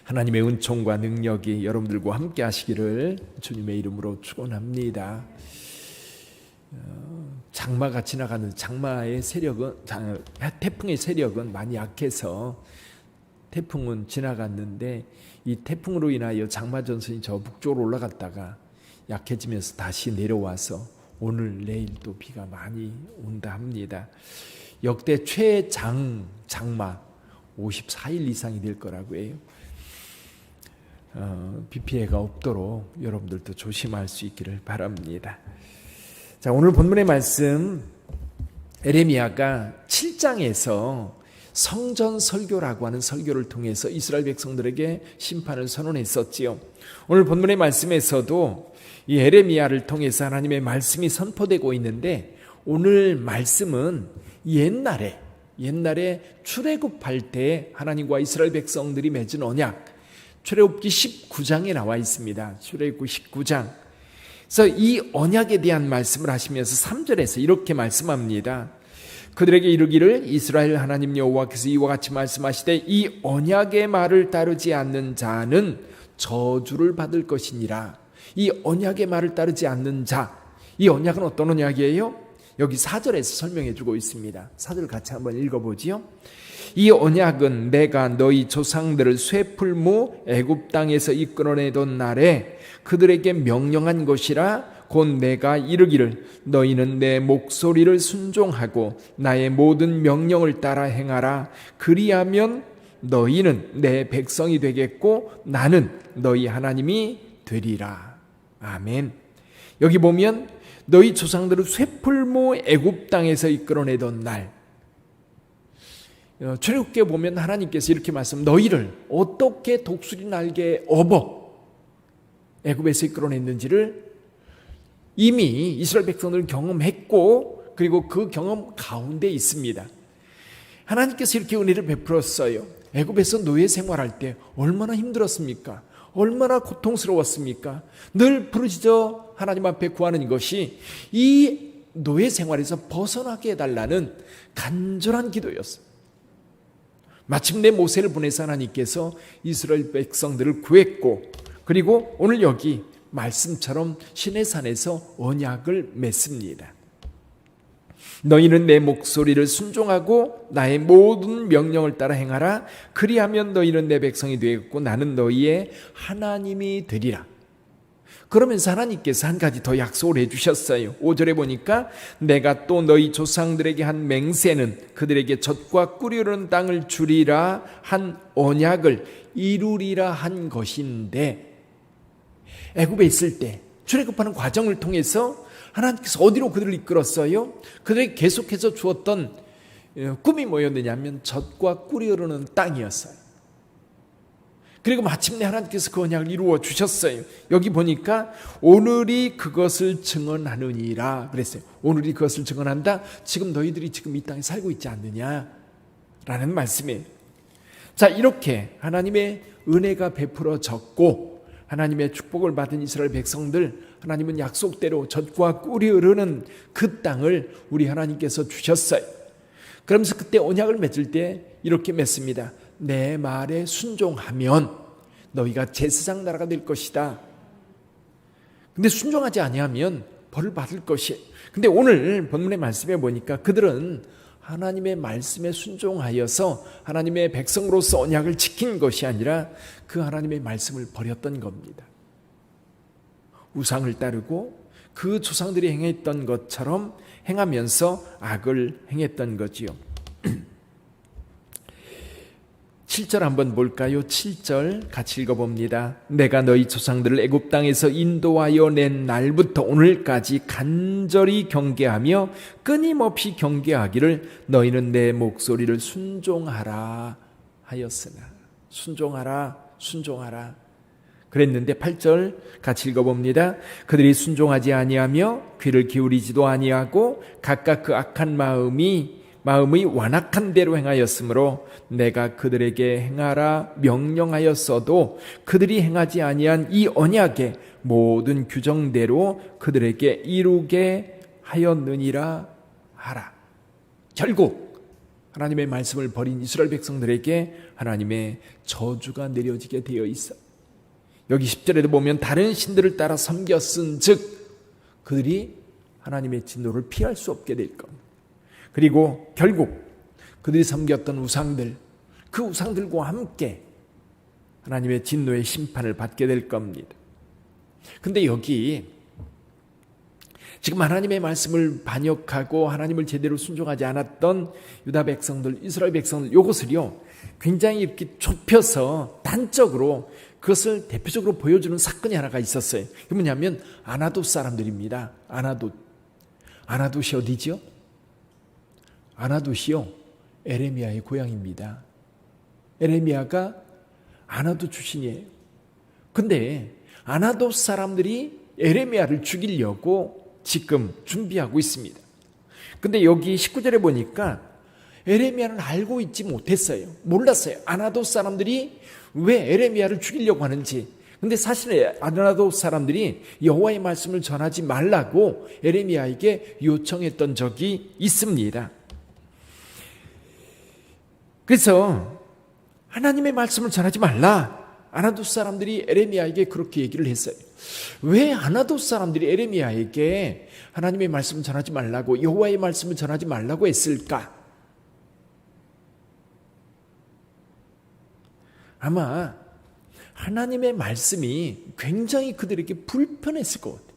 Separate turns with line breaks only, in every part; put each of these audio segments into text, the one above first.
하나님의 은총과 능력이 여러분들과 함께 하시기를 주님의 이름으로 축원합니다. 장마가 지나가는 장마의 세력은 태풍의 세력은 많이 약해서 태풍은 지나갔는데 이 태풍으로 인하여 장마 전선이 저 북쪽으로 올라갔다가 약해지면서 다시 내려와서 오늘 내일 또 비가 많이 온다 합니다. 역대 장마 54일 이상이 될 거라고 해요. 비 피해가 없도록 여러분들도 조심할 수 있기를 바랍니다. 자, 오늘 본문의 말씀 에레미야가 7장에서 성전 설교라고 하는 설교를 통해서 이스라엘 백성들에게 심판을 선언했었지요. 오늘 본문의 말씀에서도 이 에레미야를 통해서 하나님의 말씀이 선포되고 있는데, 오늘 말씀은 옛날에 출애굽할 때 하나님과 이스라엘 백성들이 맺은 언약, 출애굽기 19장에 나와 있습니다. 출애굽기 19장. 그래서 이 언약에 대한 말씀을 하시면서 3절에서 이렇게 말씀합니다. 그들에게 이르기를 이스라엘 하나님 여호와께서 이와 같이 말씀하시되 이 언약의 말을 따르지 않는 자는 저주를 받을 것이니라. 이 언약의 말을 따르지 않는 자, 이 언약은 어떤 언약이에요? 여기 4절에서 설명해 주고 있습니다. 4절 같이 한번 읽어보지요. 이 언약은 내가 너희 조상들을 쇠풀무 애굽 땅에서 이끌어내던 날에 그들에게 명령한 것이라. 곧 내가 이르기를 너희는 내 목소리를 순종하고 나의 모든 명령을 따라 행하라. 그리하면 너희는 내 백성이 되겠고 나는 너희 하나님이 되리라. 아멘. 여기 보면 너희 조상들을 쇠풀무 애굽 땅에서 이끌어내던 날, 출애굽기에 보면 하나님께서 이렇게 말씀, 너희를 어떻게 독수리 날개에 업어 애굽에서 이끌어냈는지를 이미 이스라엘 백성들은 경험했고, 그리고 그 경험 가운데 있습니다. 하나님께서 이렇게 은혜를 베풀었어요. 애굽에서 노예 생활할 때 얼마나 힘들었습니까? 얼마나 고통스러웠습니까? 늘 부르짖어 하나님 앞에 구하는 것이 이 노예 생활에서 벗어나게 해달라는 간절한 기도였어요. 마침내 모세를 보내서 하나님께서 이스라엘 백성들을 구했고, 그리고 오늘 여기 말씀처럼 시내산에서 언약을 맺습니다. 너희는 내 목소리를 순종하고 나의 모든 명령을 따라 행하라. 그리하면 너희는 내 백성이 되겠고 나는 너희의 하나님이 되리라. 그러면서 하나님께서 한 가지 더 약속을 해주셨어요. 5절에 보니까 내가 또 너희 조상들에게 한 맹세는 그들에게 젖과 꿀이 흐르는 땅을 주리라 한 언약을 이루리라 한 것인데, 애굽에 있을 때 출애굽하는 과정을 통해서 하나님께서 어디로 그들을 이끌었어요? 그들에게 계속해서 주었던 꿈이 뭐였느냐면 젖과 꿀이 흐르는 땅이었어요. 그리고 마침내 하나님께서 그 언약을 이루어 주셨어요. 여기 보니까 오늘이 그것을 증언하느니라 그랬어요. 오늘이 그것을 증언한다. 지금 너희들이 지금 이 땅에 살고 있지 않느냐라는 말씀이에요. 자, 이렇게 하나님의 은혜가 베풀어졌고 하나님의 축복을 받은 이스라엘 백성들, 하나님은 약속대로 젖과 꿀이 흐르는 그 땅을 우리 하나님께서 주셨어요. 그러면서 그때 언약을 맺을 때 이렇게 맺습니다. 내 말에 순종하면 너희가 제사장 나라가 될 것이다. 근데 순종하지 아니하면 벌을 받을 것이. 근데 오늘 본문의 말씀에 보니까 그들은 하나님의 말씀에 순종하여서 하나님의 백성으로서 언약을 지킨 것이 아니라 그 하나님의 말씀을 버렸던 겁니다. 우상을 따르고 그 조상들이 행했던 것처럼 행하면서 악을 행했던 거지요. 7절 한번 볼까요? 7절 같이 읽어봅니다. 내가 너희 조상들을 애굽 땅에서 인도하여 낸 날부터 오늘까지 간절히 경계하며 끊임없이 경계하기를 너희는 내 목소리를 순종하라 하였으나. 순종하라 그랬는데 8절 같이 읽어봅니다. 그들이 순종하지 아니하며 귀를 기울이지도 아니하고 각각 그 악한 마음의 완악한 대로 행하였으므로 내가 그들에게 행하라 명령하였어도 그들이 행하지 아니한 이 언약의 모든 규정대로 그들에게 이루게 하였느니라 하라. 결국 하나님의 말씀을 버린 이스라엘 백성들에게 하나님의 저주가 내려지게 되어 있어. 여기 10절에도 보면 다른 신들을 따라 섬겼은 즉 그들이 하나님의 진노를 피할 수 없게 될 겁니다. 그리고 결국 그들이 섬겼던 우상들, 그 우상들과 함께 하나님의 진노의 심판을 받게 될 겁니다. 근데 여기 지금 하나님의 말씀을 반역하고 하나님을 제대로 순종하지 않았던 유다 백성들, 이스라엘 백성들, 이것을요 굉장히 이렇게 좁혀서 단적으로 그것을 대표적으로 보여주는 사건이 하나가 있었어요. 그게 뭐냐면 아나돗 사람들입니다. 아나돗이 어디죠? 아나돗이요 에레미야의 고향입니다. 에레미야가 아나돗 출신이에요. 근데 아나돗 사람들이 에레미야를 죽이려고 지금 준비하고 있습니다. 근데 여기 19절에 보니까 에레미야는 알고 있지 못했어요. 몰랐어요. 아나돗 사람들이 왜 에레미야를 죽이려고 하는지. 근데 사실 아나돗 사람들이 여호와의 말씀을 전하지 말라고 에레미야에게 요청했던 적이 있습니다. 그래서 하나님의 말씀을 전하지 말라. 아나돗 사람들이 에레미야에게 그렇게 얘기를 했어요. 왜 아나돗 사람들이 에레미야에게 하나님의 말씀을 전하지 말라고, 여호와의 말씀을 전하지 말라고 했을까? 아마 하나님의 말씀이 굉장히 그들에게 불편했을 것 같아요.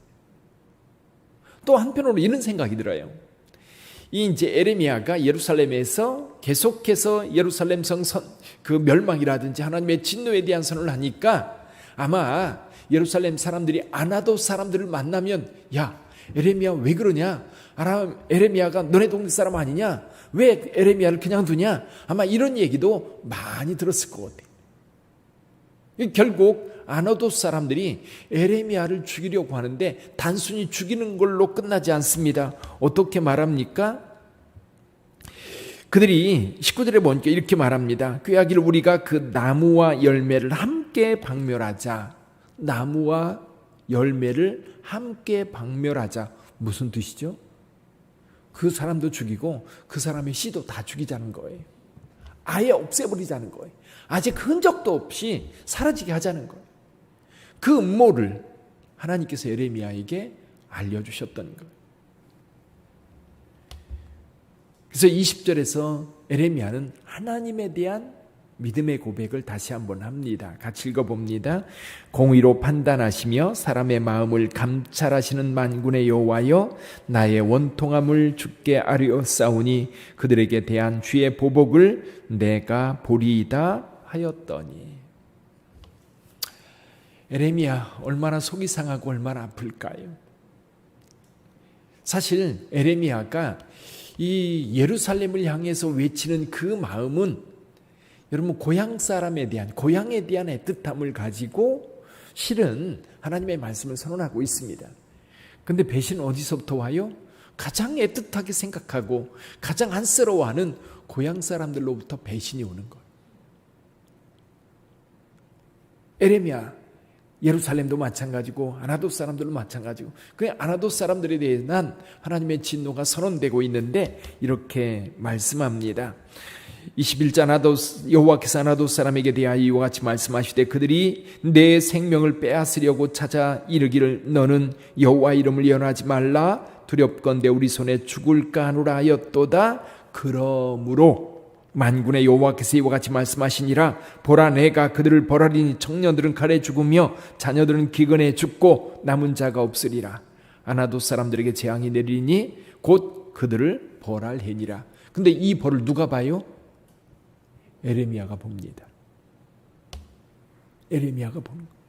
또 한편으로 이런 생각이 들어요. 이 이제 에레미야가 예루살렘에서 계속해서 예루살렘 성선 그 멸망이라든지 하나님의 진노에 대한 선언을 하니까 아마 예루살렘 사람들이 아나돗 사람들을 만나면 야 에레미야 왜 그러냐? 에레미야가 너네 동네 사람 아니냐? 왜 에레미야를 그냥 두냐? 아마 이런 얘기도 많이 들었을 것 같아요. 결국 아나돗 사람들이 에레미야를 죽이려고 하는데 단순히 죽이는 걸로 끝나지 않습니다. 어떻게 말합니까? 그들이 19절에 보니까 이렇게 말합니다. 꾀하기를 우리가 그 나무와 열매를 함께 박멸하자. 나무와 열매를 함께 박멸하자. 무슨 뜻이죠? 그 사람도 죽이고 그 사람의 씨도 다 죽이자는 거예요. 아예 없애버리자는 거예요. 아직 흔적도 없이 사라지게 하자는 거예요. 그 음모를 하나님께서 에레미야에게 알려주셨던 거예요. 그래서 20절에서 에레미야는 하나님에 대한 믿음의 고백을 다시 한번 합니다. 같이 읽어봅니다. 공의로 판단하시며 사람의 마음을 감찰하시는 만군의 여호와여, 나의 원통함을 주께 아뢰었사오니 그들에게 대한 주의 보복을 내가 보리이다 하였더니. 에레미야 얼마나 속이 상하고 얼마나 아플까요? 사실 에레미야가 이 예루살렘을 향해서 외치는 그 마음은 여러분 고향에 대한 애틋함을 가지고 실은 하나님의 말씀을 선언하고 있습니다. 근데 배신은 어디서부터 와요? 가장 애틋하게 생각하고 가장 안쓰러워하는 고향 사람들로부터 배신이 오는 거예요. 에레미야 예루살렘도 마찬가지고 아나돗 사람들도 마찬가지고 그 아나돗 사람들에 대한 하나님의 진노가 선언되고 있는데 이렇게 말씀합니다. 21절 여호와께서 아나돗 사람에게 대하여 이와 같이 말씀하시되 그들이 내 생명을 빼앗으려고 찾아 이르기를 너는 여호와 이름을 연하지 말라 두렵건대 우리 손에 죽을까 하노라 하였도다. 그러므로 만군의 여호와께서 이와 같이 말씀하시니라 보라 내가 그들을 벌하리니 청년들은 칼에 죽으며 자녀들은 기근에 죽고 남은 자가 없으리라. 아나돗 사람들에게 재앙이 내리니 곧 그들을 벌할해니라. 근데 이 벌을 누가 봐요? 에레미야가 봅니다. 에레미야가 보는 거예요.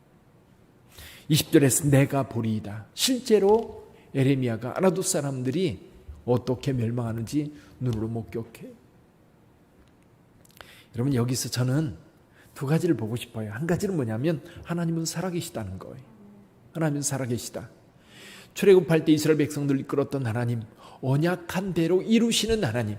20절에서 내가 보리이다. 실제로 에레미야가 아나돗 사람들이 어떻게 멸망하는지 눈으로 목격해요. 여러분 여기서 저는 두 가지를 보고 싶어요. 한 가지는 뭐냐면 하나님은 살아계시다는 거예요. 하나님은 살아계시다. 출애굽할 때 이스라엘 백성들을 이끌었던 하나님, 언약한 대로 이루시는 하나님.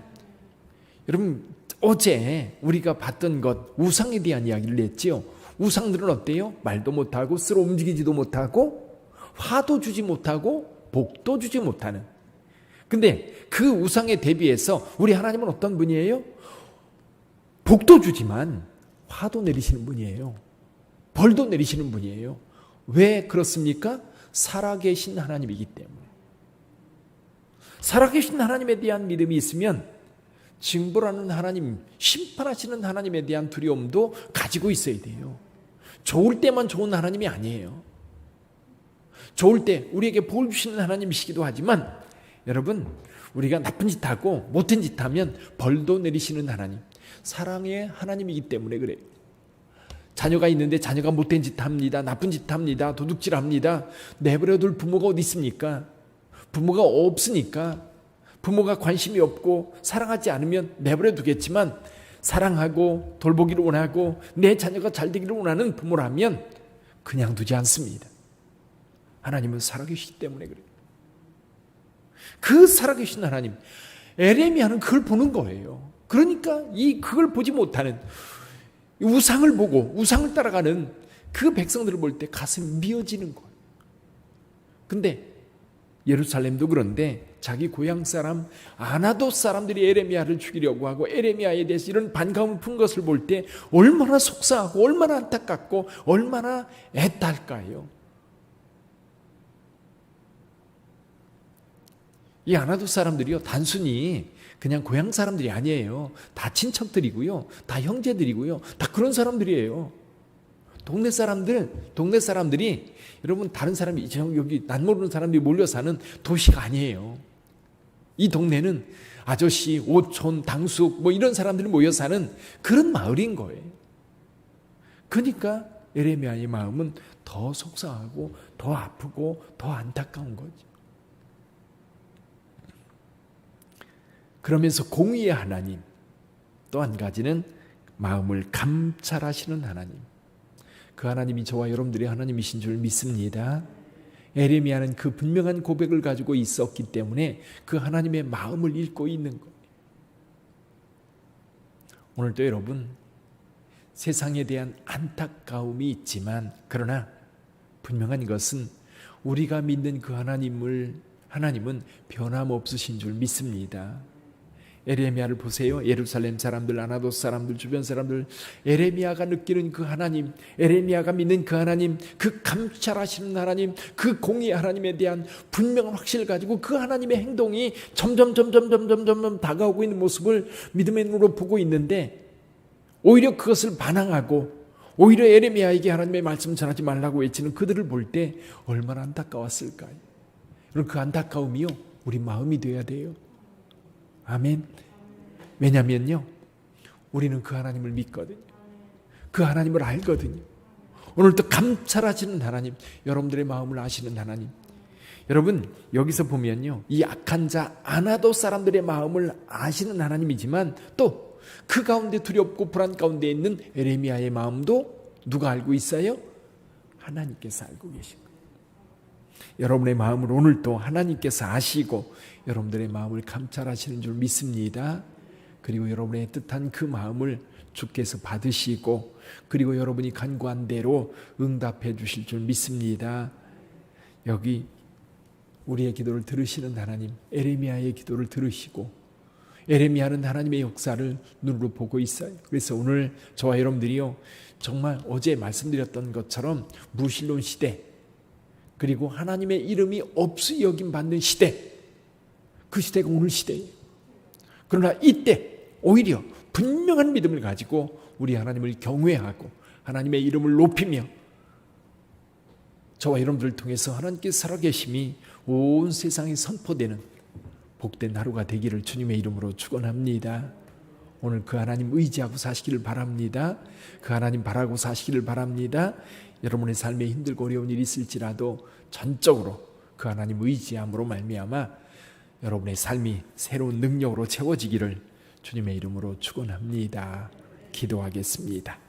여러분 어제 우리가 봤던 것 우상에 대한 이야기를 했지요. 우상들은 어때요? 말도 못하고 스스로 움직이지도 못하고 화도 주지 못하고 복도 주지 못하는. 근데 그 우상에 대비해서 우리 하나님은 어떤 분이에요? 복도 주지만 화도 내리시는 분이에요. 벌도 내리시는 분이에요. 왜 그렇습니까? 살아계신 하나님이기 때문에. 살아계신 하나님에 대한 믿음이 있으면 징벌하는 하나님, 심판하시는 하나님에 대한 두려움도 가지고 있어야 돼요. 좋을 때만 좋은 하나님이 아니에요. 좋을 때 우리에게 복을 주시는 하나님이시기도 하지만 여러분, 우리가 나쁜 짓 하고 못된 짓 하면 벌도 내리시는 하나님, 사랑의 하나님이기 때문에 그래요. 자녀가 있는데 자녀가 못된 짓 합니다. 나쁜 짓 합니다. 도둑질 합니다. 내버려둘 부모가 어디 있습니까? 부모가 없으니까, 부모가 관심이 없고 사랑하지 않으면 내버려 두겠지만, 사랑하고 돌보기를 원하고 내 자녀가 잘 되기를 원하는 부모라면 그냥 두지 않습니다. 하나님은 살아계시기 때문에 그래요. 그 살아계신 하나님, 에레미야는 그걸 보는 거예요. 그러니까 그걸 보지 못하는, 우상을 보고 우상을 따라가는 그 백성들을 볼 때 가슴이 미어지는 거예요. 근데 예루살렘도 그런데 자기 고향 사람 아나돗 사람들이 에레미야를 죽이려고 하고 에레미야에 대해서 이런 반감을 푼 것을 볼 때 얼마나 속상하고 얼마나 안타깝고 얼마나 애달까요. 이 아나돗 사람들이요, 단순히 그냥 고향 사람들이 아니에요. 다 친척들이고요, 다 형제들이고요, 다 그런 사람들이에요. 동네 사람들이 여러분, 다른 사람이 여기 난 모르는 사람들이 몰려 사는 도시가 아니에요. 이 동네는 아저씨, 오촌, 당숙 뭐 이런 사람들이 모여 사는 그런 마을인 거예요. 그러니까 에레미야의 마음은 더 속상하고 더 아프고 더 안타까운 거죠. 그러면서 공의의 하나님, 또 한 가지는 마음을 감찰하시는 하나님. 그 하나님이 저와 여러분들의 하나님이신 줄 믿습니다. 에레미야는 그 분명한 고백을 가지고 있었기 때문에 그 하나님의 마음을 읽고 있는 거예요. 오늘도 여러분, 세상에 대한 안타까움이 있지만, 그러나 분명한 것은 우리가 믿는 그 하나님은 변함없으신 줄 믿습니다. 에레미야를 보세요. 예루살렘 사람들, 아나돗 사람들, 주변 사람들, 에레미야가 느끼는 그 하나님, 에레미야가 믿는 그 하나님, 그 감찰하시는 하나님, 그 공의 하나님에 대한 분명한 확신을 가지고 그 하나님의 행동이 점점 다가오고 있는 모습을 믿음의 눈으로 보고 있는데, 오히려 그것을 반항하고 오히려 에레미야에게 하나님의 말씀 전하지 말라고 외치는 그들을 볼 때 얼마나 안타까웠을까요? 그럼 그 안타까움이요, 우리 마음이 되어야 돼요. 아멘. 왜냐면요, 우리는 그 하나님을 믿거든요. 그 하나님을 알거든요. 오늘도 감찰하시는 하나님, 여러분들의 마음을 아시는 하나님. 여러분, 여기서 보면요, 이 악한 자 아나돗 사람들의 마음을 아시는 하나님이지만 또 그 가운데 두렵고 불안 가운데 있는 에레미야의 마음도 누가 알고 있어요? 하나님께서 알고 계신 거예요. 여러분의 마음을 오늘도 하나님께서 아시고 여러분들의 마음을 감찰하시는 줄 믿습니다. 그리고 여러분의 뜻한 그 마음을 주께서 받으시고, 그리고 여러분이 간구한 대로 응답해 주실 줄 믿습니다. 여기 우리의 기도를 들으시는 하나님, 에레미야의 기도를 들으시고, 에레미야는 하나님의 역사를 눈으로 보고 있어요. 그래서 오늘 저와 여러분들이요, 정말 어제 말씀드렸던 것처럼 무신론 시대, 그리고 하나님의 이름이 없이 여김 받는 시대, 그 시대가 오늘 시대예요. 그러나 이때 오히려 분명한 믿음을 가지고 우리 하나님을 경외하고 하나님의 이름을 높이며 저와 여러분들을 통해서 하나님께서 살아계심이 온 세상에 선포되는 복된 하루가 되기를 주님의 이름으로 축원합니다. 오늘 그 하나님 의지하고 사시기를 바랍니다. 그 하나님 바라고 사시기를 바랍니다. 여러분의 삶에 힘들고 어려운 일이 있을지라도 전적으로 그 하나님 의지함으로 말미암아 여러분의 삶이 새로운 능력으로 채워지기를 주님의 이름으로 축원합니다. 기도하겠습니다.